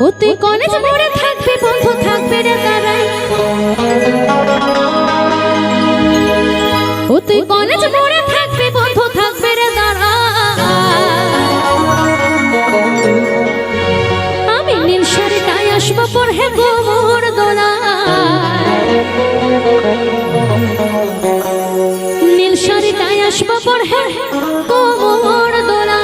ও তুই কলেজ মোড়ে থাকবি বন্ধু থাকবে রে দাঁড়াই ও তুই কলেজ মোড়ে থাকবি বন্ধু থাকবে রে দাঁড়াই আমি নীল শাড়িটাই আসবো পরে গোবর দোলা নীল শাড়িটাই আসবো পরে গোবর দোলা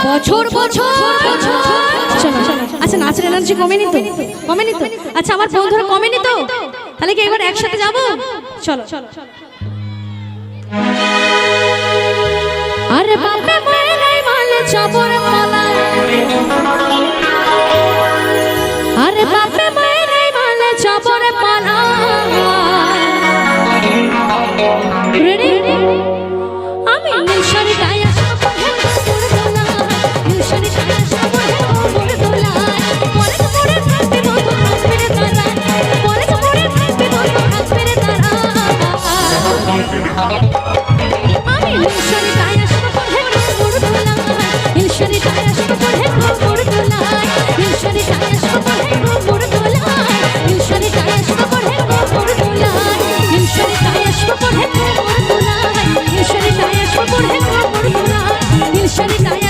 বছর বছর চলো আচ্ছা নাচ এনার্জি কমেনি তো? কমেনি তো? আচ্ছা আমার বন্ধুরা কমেনি তো? তাহলে কি এবার একসাথে যাব? চলো আরে বাপে মায়ে নাই মালে চাপর মালায়, আরে বাপে মায়ে নাই মালে চাপর মালায়। রেডি? আমি নীলশাড়ি গায়ে আসবো মোর দোলায়, নীলশাড়ি গায়ে আসবো মোর দোলায়। পরে তো পরে থাকবে বন্ধু থাকবে রে তারা, পরে তো পরে থাকবে বন্ধু থাকবে রে তারা। আমি নীলশাড়ি গায়ে আসবো মোর দোলায়, নীলশাড়ি গায়ে আসবো মোর দোলায়, নীলশাড়ি গায়ে আসবো মোর দোলায়, নীলশাড়ি গায়ে আসবো মোর দোলায়, নীলশাড়ি গায়ে আসবো মোর দোলায়, নীলশাড়ি গায়ে আসবো মোর দোলায়, নীলশাড়ি গায়ে